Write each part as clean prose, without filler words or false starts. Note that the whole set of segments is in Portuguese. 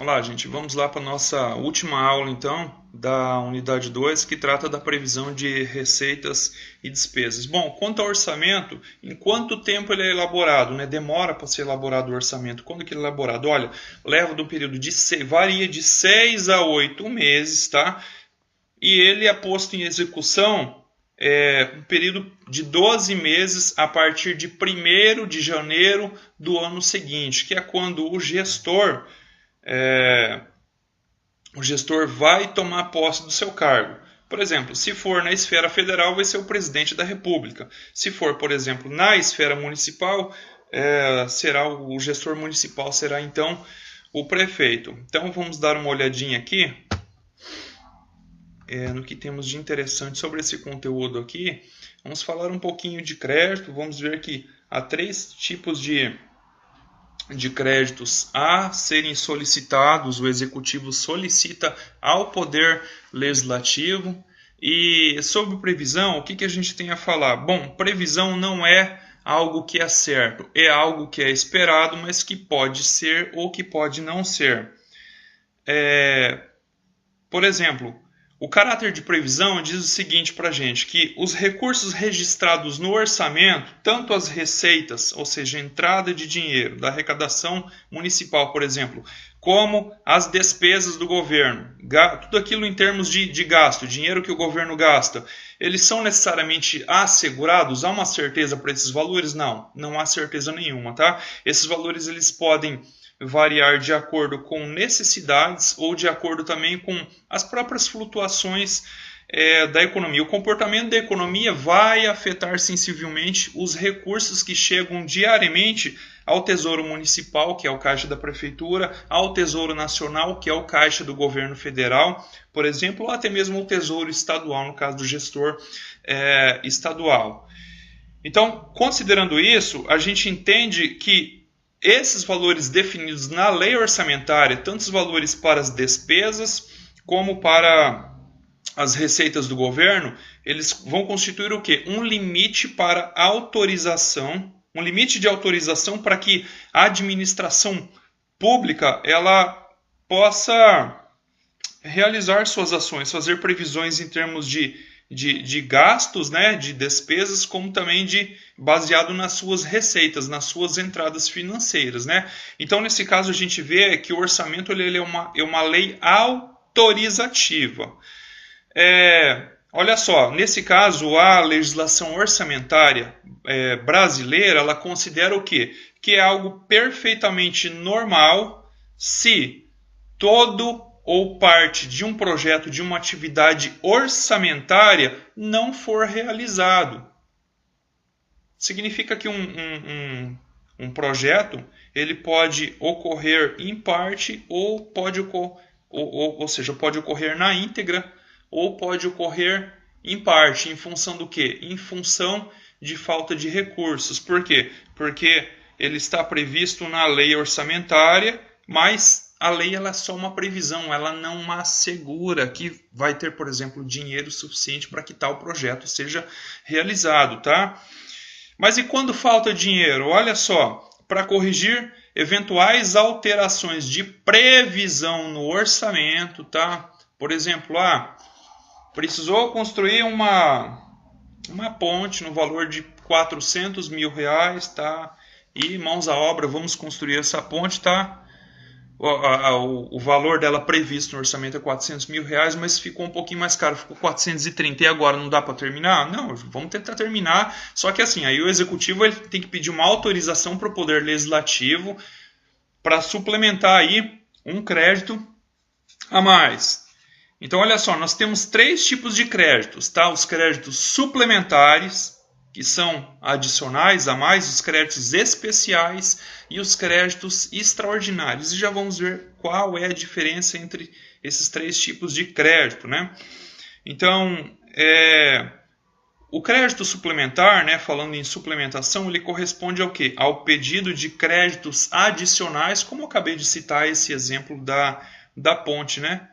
Olá, gente. Vamos lá para a nossa última aula, então, da unidade 2, que trata da previsão de receitas e despesas. Bom, quanto ao orçamento, em quanto tempo ele é elaborado, né? Demora para ser elaborado o orçamento. Quando que ele é elaborado? Olha, leva do período de varia de 6 a 8 meses, tá? E ele é posto em execução um período de 12 meses a partir de 1º de janeiro do ano seguinte, que é quando o gestor vai tomar posse do seu cargo. Por exemplo, se for na esfera federal, vai ser o presidente da República. Se for, por exemplo, na esfera municipal, será o gestor municipal, será então o prefeito. Então vamos dar uma olhadinha aqui no que temos de interessante sobre esse conteúdo aqui. Vamos falar um pouquinho de crédito. Vamos ver que há 3 tipos de créditos a serem solicitados. O executivo solicita ao poder legislativo. E sobre previsão, o que a gente tem a falar? Bom, previsão não é algo que é certo, é algo que é esperado, mas que pode ser ou que pode não ser. Por exemplo, o caráter de previsão diz o seguinte para a gente, que os recursos registrados no orçamento, tanto as receitas, ou seja, a entrada de dinheiro da arrecadação municipal, por exemplo, como as despesas do governo, tudo aquilo em termos de gasto, dinheiro que o governo gasta, eles são necessariamente assegurados? Há uma certeza para esses valores? Não, não há certeza nenhuma, tá? Esses valores eles podem variar de acordo com necessidades ou de acordo também com as próprias flutuações da economia. O comportamento da economia vai afetar sensivelmente os recursos que chegam diariamente ao Tesouro Municipal, que é o caixa da Prefeitura, ao Tesouro Nacional, que é o caixa do governo federal, por exemplo, ou até mesmo o Tesouro Estadual, no caso do gestor estadual. Então, considerando isso, a gente entende que esses valores definidos na lei orçamentária, tanto os valores para as despesas como para as receitas do governo, eles vão constituir o quê? Um limite para autorização, um limite de autorização para que a administração pública ela possa realizar suas ações, fazer previsões em termos de gastos, né, de despesas, como também baseado nas suas receitas, nas suas entradas financeiras, né? Então, nesse caso, a gente vê que o orçamento ele é uma lei autorizativa. Olha só, nesse caso, a legislação orçamentária brasileira, ela considera o quê? Que é algo perfeitamente normal se todo ou parte de um projeto, de uma atividade orçamentária não for realizado. Significa que um projeto ele pode ocorrer em parte ou pode ocorrer na íntegra ou pode ocorrer em parte. Em função do quê? Em função de falta de recursos. Por quê? Porque ele está previsto na lei orçamentária, mas a lei ela é só uma previsão, ela não assegura que vai ter, por exemplo, dinheiro suficiente para que tal projeto seja realizado, tá? Mas e quando falta dinheiro? Olha só, para corrigir eventuais alterações de previsão no orçamento, tá? Por exemplo, precisou construir uma ponte no valor de R$400 mil, tá? E mãos à obra, vamos construir essa ponte, tá? O valor dela previsto no orçamento é R$400 mil, mas ficou um pouquinho mais caro, ficou 430. E agora não dá para terminar? Não, vamos tentar terminar. Só que assim, aí o executivo ele tem que pedir uma autorização para o poder legislativo para suplementar aí um crédito a mais. Então, olha só, nós temos 3 tipos de créditos, tá? Os créditos suplementares, que são adicionais a mais, os créditos especiais e os créditos extraordinários. E já vamos ver qual é a diferença entre esses 3 tipos de crédito, né? Então, o crédito suplementar, né, falando em suplementação, ele corresponde ao quê? Ao pedido de créditos adicionais, como eu acabei de citar esse exemplo da ponte, né?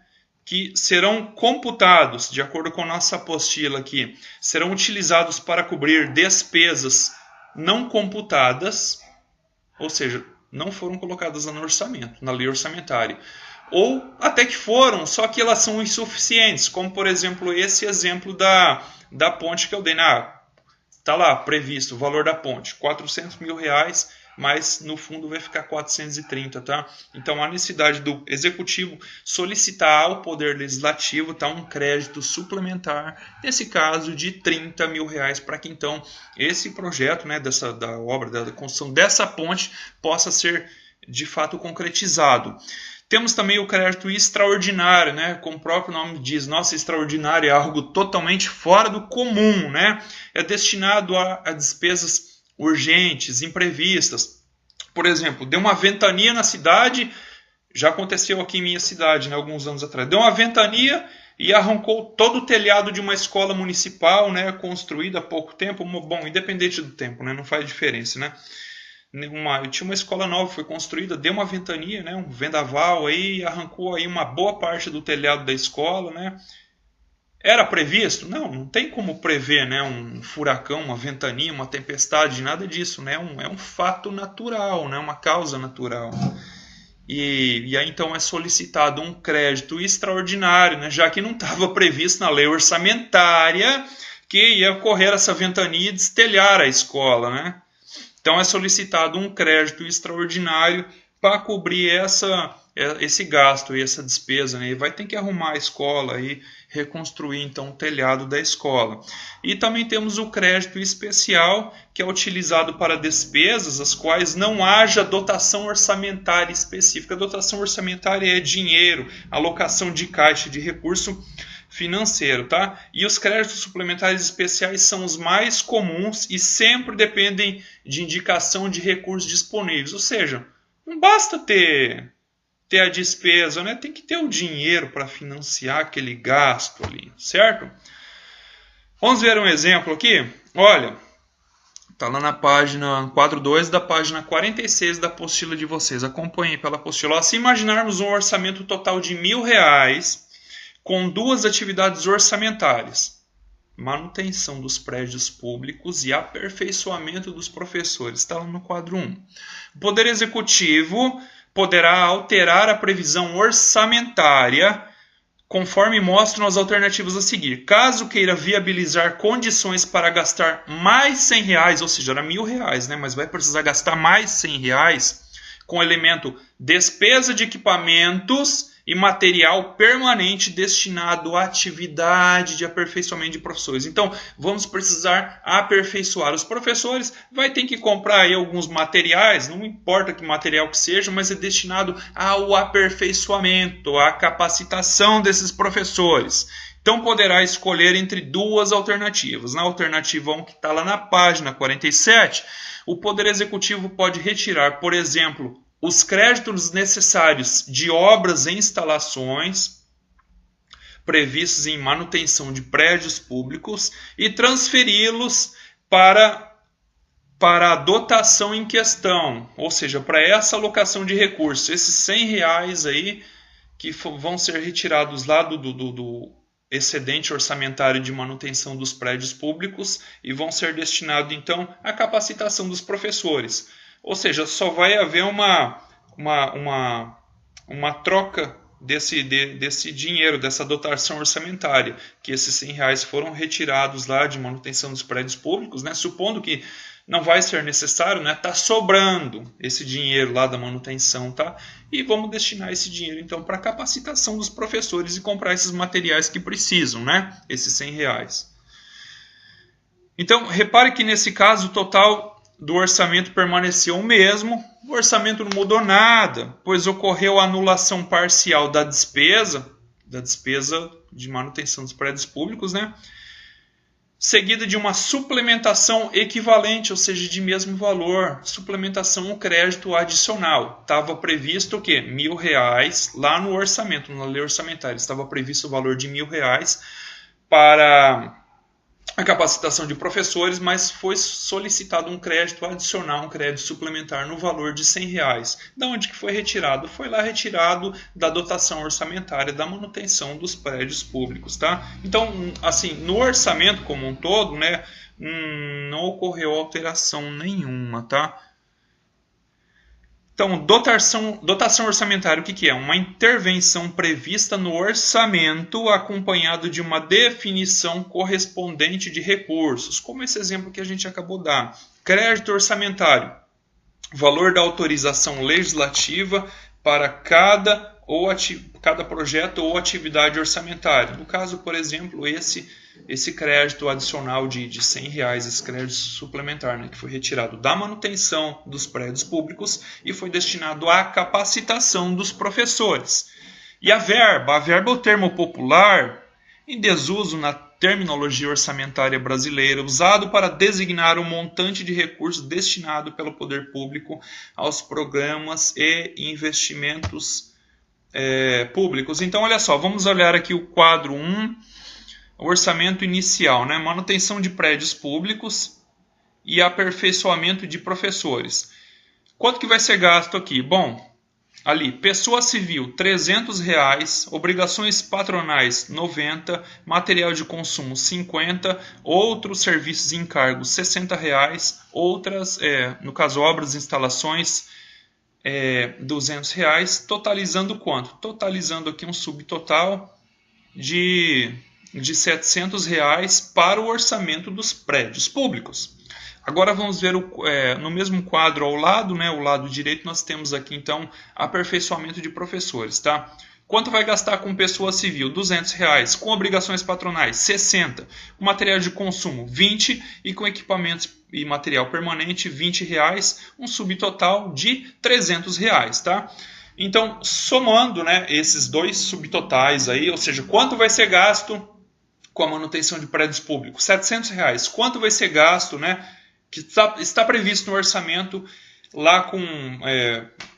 Que serão computados, de acordo com a nossa apostila aqui, serão utilizados para cobrir despesas não computadas, ou seja, não foram colocadas no orçamento, na lei orçamentária, ou até que foram, só que elas são insuficientes, como por exemplo esse exemplo da ponte que eu dei. Está lá previsto o valor da ponte, R$400 mil, mas no fundo vai ficar 430, tá? Então há necessidade do executivo solicitar ao Poder Legislativo, tá, um crédito suplementar, nesse caso de R$30 mil, para que então esse projeto, né, da obra, da construção dessa ponte possa ser de fato concretizado. Temos também o crédito extraordinário, né? Como o próprio nome diz, nossa, extraordinário é algo totalmente fora do comum, né? É destinado a despesas urgentes, imprevistas. Por exemplo, deu uma ventania na cidade, já aconteceu aqui em minha cidade, né, alguns anos atrás. Deu uma ventania e arrancou todo o telhado de uma escola municipal, né, construída há pouco tempo. Bom, independente do tempo, né, não faz diferença, né? Tinha uma escola nova, foi construída, deu uma ventania, né, um vendaval aí, arrancou aí uma boa parte do telhado da escola, né? Era previsto? Não tem como prever, né, um furacão, uma ventania, uma tempestade, nada disso, né? É um fato natural, né, uma causa natural. E aí então é solicitado um crédito extraordinário, né, já que não estava previsto na lei orçamentária que ia ocorrer essa ventania e destelhar a escola, né? Então é solicitado um crédito extraordinário para cobrir esse gasto e essa despesa, né? E vai ter que arrumar a escola e reconstruir então o telhado da escola. E também temos o crédito especial, que é utilizado para despesas as quais não haja dotação orçamentária específica. A dotação orçamentária é dinheiro, alocação de caixa de recurso financeiro, tá? E os créditos suplementares especiais são os mais comuns e sempre dependem de indicação de recursos disponíveis. Ou seja, não basta ter a despesa, né? Tem que ter o dinheiro para financiar aquele gasto ali, certo? Vamos ver um exemplo aqui? Olha, tá lá na página, quadro 2 da página 46 da apostila de vocês. Acompanhem pela apostila. Se imaginarmos um orçamento total de R$1.000 com duas atividades orçamentárias: manutenção dos prédios públicos e aperfeiçoamento dos professores. Está lá no quadro 1. O Poder Executivo poderá alterar a previsão orçamentária conforme mostram as alternativas a seguir. Caso queira viabilizar condições para gastar mais R$100, ou seja, era R$1.000, né, mas vai precisar gastar mais R$100 com o elemento despesa de equipamentos e material permanente destinado à atividade de aperfeiçoamento de professores. Então, vamos precisar aperfeiçoar os professores, vai ter que comprar aí alguns materiais, não importa que material que seja, mas é destinado ao aperfeiçoamento, à capacitação desses professores. Então, poderá escolher entre duas alternativas. Na alternativa 1, que está lá na página 47, o Poder Executivo pode retirar, por exemplo, os créditos necessários de obras e instalações previstos em manutenção de prédios públicos e transferi-los para a dotação em questão, ou seja, para essa alocação de recursos, esses R$100 aí que vão ser retirados lá do excedente orçamentário de manutenção dos prédios públicos e vão ser destinados então à capacitação dos professores. Ou seja, só vai haver uma troca desse dinheiro, dessa dotação orçamentária, que esses R$100 foram retirados lá de manutenção dos prédios públicos, né? Supondo que não vai ser necessário, né? Tá sobrando esse dinheiro lá da manutenção, tá? E vamos destinar esse dinheiro então para a capacitação dos professores e comprar esses materiais que precisam, né? Esses R$100. Então, repare que nesse caso o total do orçamento permaneceu o mesmo, o orçamento não mudou nada, pois ocorreu a anulação parcial da despesa de manutenção dos prédios públicos, né? Seguida de uma suplementação equivalente, ou seja, de mesmo valor, suplementação ou crédito adicional. Estava previsto o quê? R$1.000 lá no orçamento, na lei orçamentária, estava previsto o valor de R$1.000 para a capacitação de professores, mas foi solicitado um crédito adicional, um crédito suplementar no valor de R$100. Da onde que foi retirado? Foi lá retirado da dotação orçamentária da manutenção dos prédios públicos, tá? Então, assim, no orçamento como um todo, né, não ocorreu alteração nenhuma, tá? Então, dotação orçamentária, o que é? Uma intervenção prevista no orçamento acompanhado de uma definição correspondente de recursos, como esse exemplo que a gente acabou de dar. Crédito orçamentário, valor da autorização legislativa para cada projeto ou atividade orçamentária. No caso, por exemplo, esse crédito adicional de R$100, esse crédito suplementar, né, que foi retirado da manutenção dos prédios públicos e foi destinado à capacitação dos professores. E a verba é o termo popular em desuso na terminologia orçamentária brasileira, usado para designar o montante de recursos destinado pelo poder público aos programas e investimentos públicos. Então, olha só, vamos olhar aqui o quadro 1, o orçamento inicial, né? Manutenção de prédios públicos e aperfeiçoamento de professores. Quanto que vai ser gasto aqui? Bom, ali, pessoa civil, R$300, obrigações patronais, 90, material de consumo, 50, outros serviços e encargos, R$60, outras, no caso, obras e instalações, R$200, totalizando quanto? Totalizando aqui um subtotal de R$700 para o orçamento dos prédios públicos. Agora vamos ver no mesmo quadro ao lado, né, o lado direito, nós temos aqui então aperfeiçoamento de professores. Tá? Quanto vai gastar com pessoa civil? R$200. Com obrigações patronais? 60. Com material de consumo? 20. E com equipamentos e material permanente? R$20. Um subtotal de R$300. Tá? Então, somando, né, esses dois subtotais aí, ou seja, quanto vai ser gasto com a manutenção de prédios públicos? R$700. Quanto vai ser gasto, né, que está previsto no orçamento lá com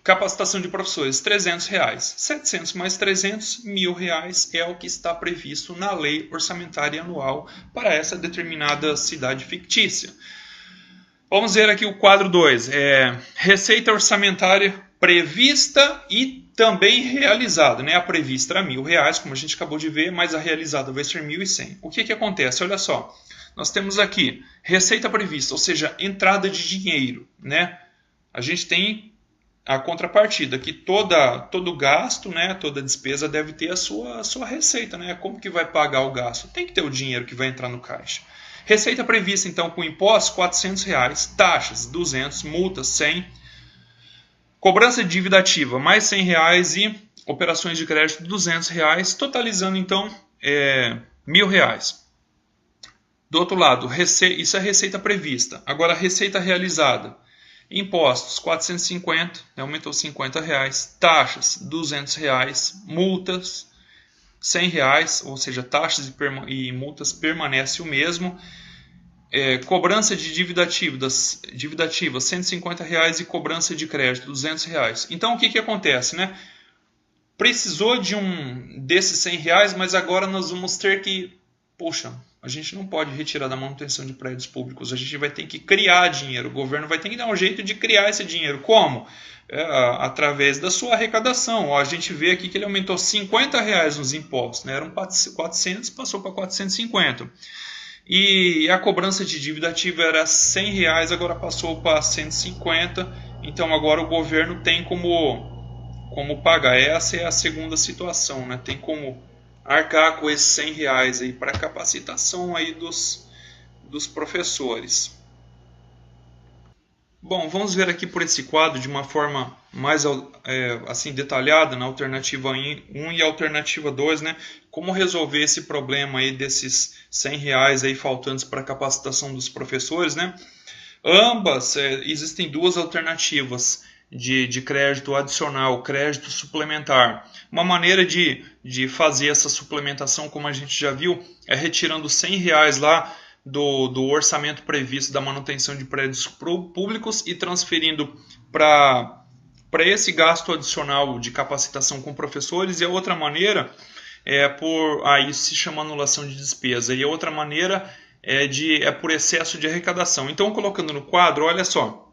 capacitação de professores? R$300. 700 mais 300, R$1.000 é o que está previsto na lei orçamentária anual para essa determinada cidade fictícia. Vamos ver aqui o quadro 2. Receita orçamentária prevista e também realizada, né? A prevista era R$1.000, como a gente acabou de ver, mas a realizada vai ser R$1.100. O que acontece? Olha só, nós temos aqui receita prevista, ou seja, entrada de dinheiro, né? A gente tem a contrapartida, que todo gasto, né, toda despesa deve ter a sua receita, né? Como que vai pagar o gasto? Tem que ter o dinheiro que vai entrar no caixa. Receita prevista, então, com impostos, R$400, taxas, 200, multas, 100, cobrança de dívida ativa, mais R$100 e operações de crédito, R$200, totalizando, então, R$1.000. Do outro lado, isso é receita prevista. Agora, receita realizada. Impostos, R$450, aumentou R$50. Taxas, R$200. Multas, R$100, ou seja, taxas e multas permanecem o mesmo. Cobrança de dívida ativa, R$150 e cobrança de crédito, R$200. Então, o que acontece, né? Precisou desses R$100, mas agora nós vamos ter que... Puxa, a gente não pode retirar da manutenção de prédios públicos, a gente vai ter que criar dinheiro, o governo vai ter que dar um jeito de criar esse dinheiro. Como? Através da sua arrecadação. A gente vê aqui que ele aumentou R$50 nos impostos, né? Eram 400, passou para 450. E a cobrança de dívida ativa era R$100, agora passou para 150. Então agora o governo tem como pagar. Essa é a segunda situação, né? Tem como arcar com esses R$100 aí para capacitação aí dos professores. Bom, vamos ver aqui por esse quadro de uma forma mais assim detalhada na alternativa 1 e alternativa 2, né? Como resolver esse problema aí desses R$100 aí faltantes para capacitação dos professores, né? Ambas, existem duas alternativas de crédito adicional, crédito suplementar. Uma maneira de fazer essa suplementação, como a gente já viu, é retirando R$100 lá do orçamento previsto da manutenção de prédios públicos e transferindo para esse gasto adicional de capacitação com professores. E a outra maneira isso se chama anulação de despesa. E a outra maneira é por excesso de arrecadação. Então, colocando no quadro, olha só.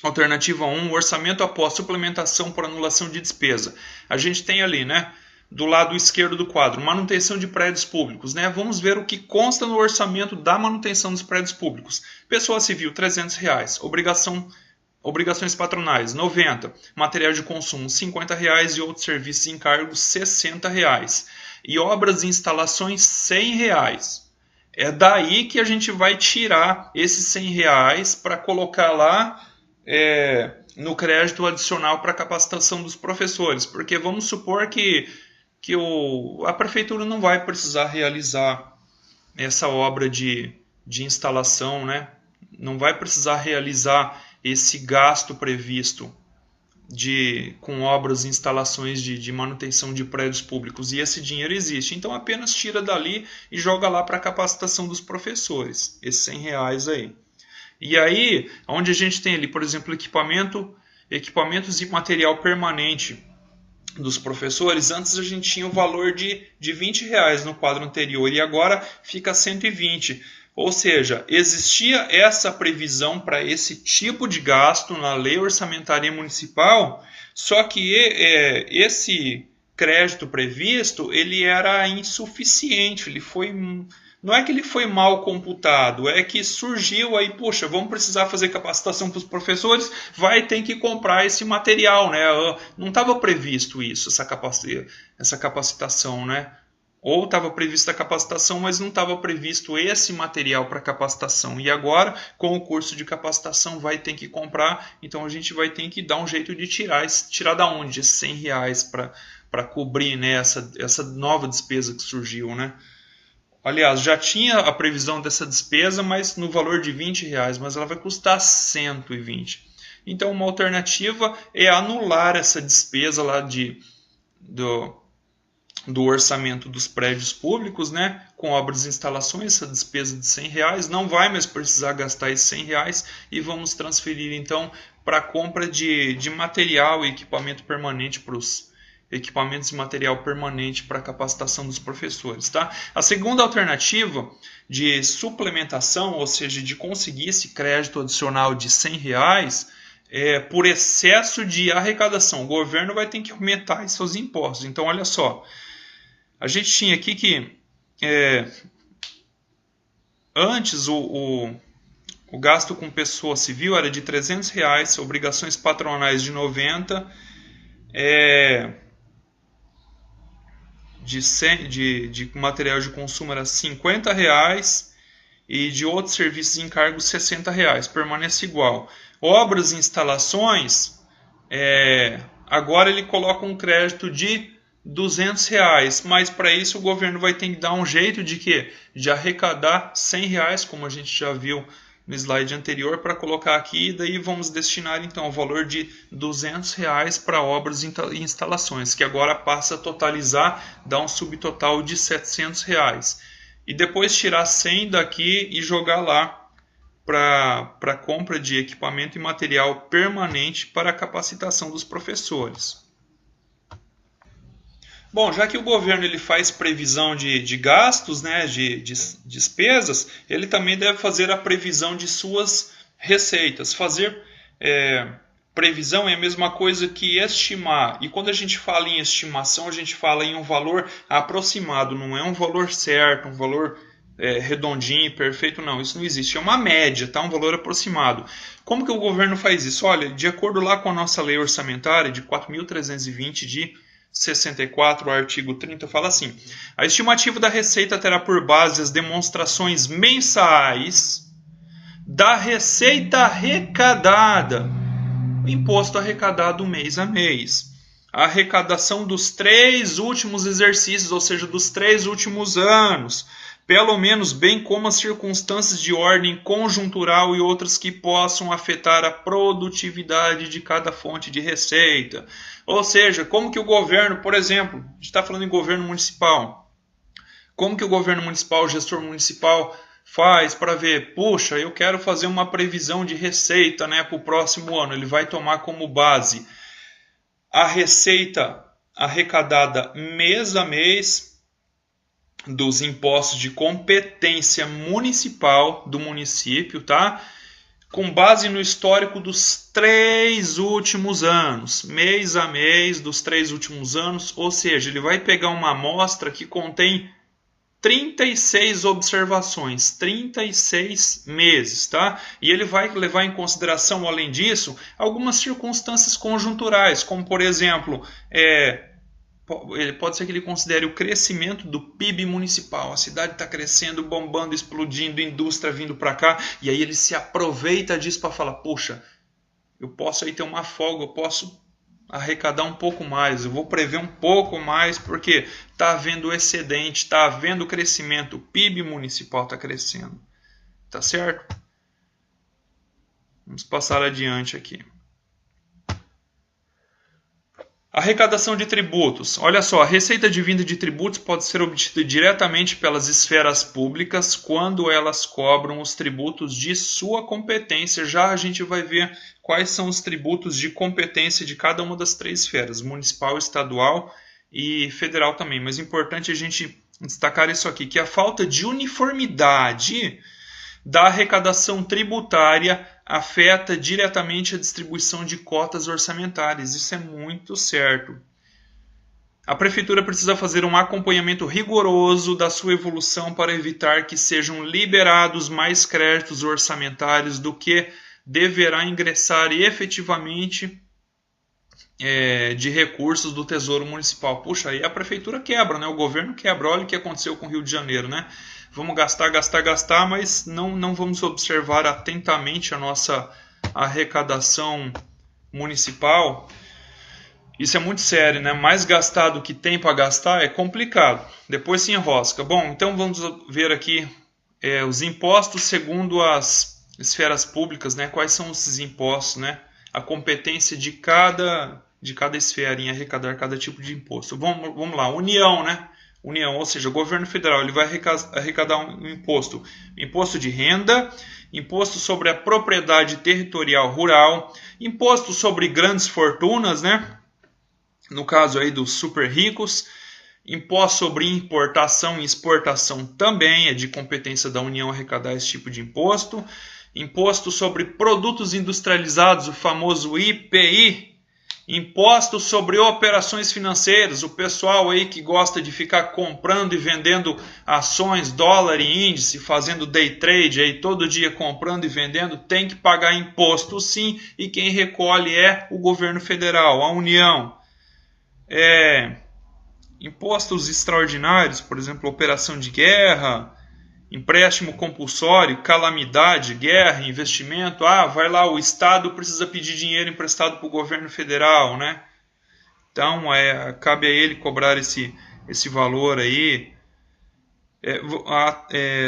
Alternativa 1, orçamento após suplementação por anulação de despesa. A gente tem ali, né, do lado esquerdo do quadro, manutenção de prédios públicos, né? Vamos ver o que consta no orçamento da manutenção dos prédios públicos. Pessoa civil, R$300. Obrigação Obrigações patronais, 90. Material de consumo, R$50 e outros serviços e encargos, R$60. E obras e instalações, R$100. É daí que a gente vai tirar esses R$100 para colocar lá no crédito adicional para capacitação dos professores. Porque vamos supor que a prefeitura não vai precisar realizar essa obra de instalação, né? Não vai precisar realizar esse gasto previsto com obras e instalações de manutenção de prédios públicos. E esse dinheiro existe. Então apenas tira dali e joga lá para a capacitação dos professores. Esses R$100 aí. E aí, onde a gente tem ali, por exemplo, equipamentos e material permanente dos professores, antes a gente tinha o valor de R$20 no quadro anterior e agora fica 120. Ou seja, existia essa previsão para esse tipo de gasto na lei orçamentária municipal, só que esse crédito previsto ele era insuficiente, não é que ele foi mal computado, é que surgiu aí, poxa, vamos precisar fazer capacitação para os professores, vai ter que comprar esse material, né? Não estava previsto isso, essa capacitação, né? Ou estava prevista a capacitação, mas não estava previsto esse material para capacitação. E agora, com o curso de capacitação, vai ter que comprar. Então a gente vai ter que dar um jeito de tirar da onde? Esses R$100 para cobrir, né, essa nova despesa que surgiu, né? Aliás, já tinha a previsão dessa despesa, mas no valor de R$20, mas ela vai custar 120. Então uma alternativa é anular essa despesa lá do orçamento dos prédios públicos, né, com obras e instalações, essa despesa de R$100, não vai mais precisar gastar esses R$100 e vamos transferir então para a compra de material e equipamento permanente para os equipamentos e material permanente para a capacitação dos professores. Tá? A segunda alternativa de suplementação, ou seja, de conseguir esse crédito adicional de R$100, por excesso de arrecadação. O governo vai ter que aumentar seus impostos. Então, olha só, a gente tinha aqui que antes o gasto com pessoa civil era de R$300, obrigações patronais de 90, de material de consumo era R$50 e de outros serviços e encargos R$60, permanece igual. Obras e instalações, agora ele coloca um crédito de R$200, mas para isso o governo vai ter que dar um jeito de arrecadar R$100, como a gente já viu no slide anterior, para colocar aqui, e daí vamos destinar então o valor de R$200 para obras e instalações, que agora passa a totalizar, dá um subtotal de R$700. E depois tirar 100 daqui e jogar lá para compra de equipamento e material permanente para a capacitação dos professores. Bom, já que o governo ele faz previsão de gastos, né, de despesas, ele também deve fazer a previsão de suas receitas. Fazer previsão é a mesma coisa que estimar. E quando a gente fala em estimação, a gente fala em um valor aproximado, não é um valor certo, um valor redondinho, perfeito, não. Isso não existe. É uma média, tá? Um valor aproximado. Como que o governo faz isso? Olha, de acordo lá com a nossa lei orçamentária de 4.320 de 64, o artigo 30, fala assim: a estimativa da receita terá por base as demonstrações mensais da receita arrecadada, o imposto arrecadado mês a mês, a arrecadação dos 3 últimos exercícios, ou seja, dos 3 últimos anos, pelo menos, bem como as circunstâncias de ordem conjuntural e outras que possam afetar a produtividade de cada fonte de receita. Ou seja, como que o governo, por exemplo, a gente está falando em governo municipal, como que o governo municipal, o gestor municipal faz para ver, puxa, eu quero fazer uma previsão de receita, né, para o próximo ano. Ele vai tomar como base a receita arrecadada mês a mês dos impostos de competência municipal do município, tá? Com base no histórico dos 3 últimos anos, mês a mês dos 3 últimos anos, ou seja, ele vai pegar uma amostra que contém 36 observações, 36 meses, tá? E ele vai levar em consideração, além disso, algumas circunstâncias conjunturais, como, por exemplo, pode ser que ele considere o crescimento do PIB municipal. A cidade está crescendo, bombando, explodindo, indústria vindo para cá, e aí ele se aproveita disso para falar, poxa, eu posso aí ter uma folga, eu posso arrecadar um pouco mais, eu vou prever um pouco mais, porque está havendo excedente, está havendo crescimento, o PIB municipal está crescendo, tá certo? Vamos passar adiante aqui. Arrecadação de tributos. Olha só, a receita advinda de tributos pode ser obtida diretamente pelas esferas públicas quando elas cobram os tributos de sua competência. Já a gente vai ver quais são os tributos de competência de cada uma das três esferas, municipal, estadual e federal também. Mas é importante a gente destacar isso aqui, que a falta de uniformidade da arrecadação tributária afeta diretamente a distribuição de cotas orçamentárias. Isso é muito certo. A Prefeitura precisa fazer um acompanhamento rigoroso da sua evolução para evitar que sejam liberados mais créditos orçamentários do que deverá ingressar efetivamente de recursos do Tesouro Municipal. Puxa, aí a Prefeitura quebra, né? O governo quebra. Olha o que aconteceu com o Rio de Janeiro, né? Vamos gastar, mas não vamos observar atentamente a nossa arrecadação municipal. Isso é muito sério, né? Mais gastar do que tem para gastar é complicado. Depois se enrosca. Bom, então vamos ver aqui os impostos segundo as esferas públicas, né? Quais são esses impostos, né? A competência de cada esfera em arrecadar cada tipo de imposto. Vamos lá, União, né? União, ou seja, o governo federal, ele vai arrecadar um imposto de renda, imposto sobre a propriedade territorial rural, imposto sobre grandes fortunas, né? No caso aí dos super ricos, imposto sobre importação e exportação também é de competência da União arrecadar esse tipo de imposto, imposto sobre produtos industrializados, o famoso IPI, imposto sobre operações financeiras, o pessoal aí que gosta de ficar comprando e vendendo ações, dólar e índice, fazendo day trade aí todo dia comprando e vendendo, tem que pagar imposto sim, e quem recolhe é o governo federal, a União. Impostos extraordinários, por exemplo, operação de guerra, empréstimo compulsório, calamidade, guerra, investimento. Vai lá, o Estado precisa pedir dinheiro emprestado para o governo federal, né? Então, cabe a ele cobrar esse valor aí.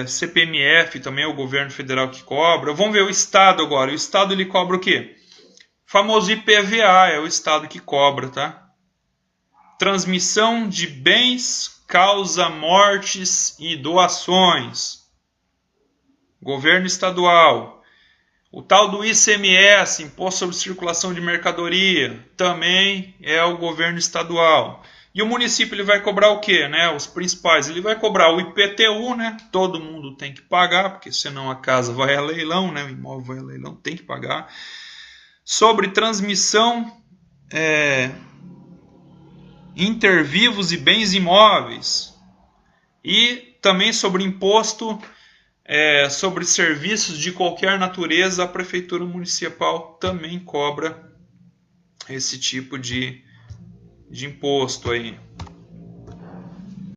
CPMF também é o governo federal que cobra. Vamos ver o Estado agora. O Estado ele cobra o quê? O famoso IPVA é o Estado que cobra, tá? Transmissão de bens, causa mortes e doações. Governo estadual. O tal do ICMS, Imposto sobre Circulação de Mercadoria, também é o governo estadual. E o município ele vai cobrar o quê, né? Os principais, ele vai cobrar o IPTU, né? Todo mundo tem que pagar, porque senão a casa vai a leilão, né? O imóvel vai a leilão, tem que pagar. Sobre transmissão intervivos e bens imóveis. E também sobre imposto sobre serviços de qualquer natureza, a Prefeitura Municipal também cobra esse tipo de imposto aí.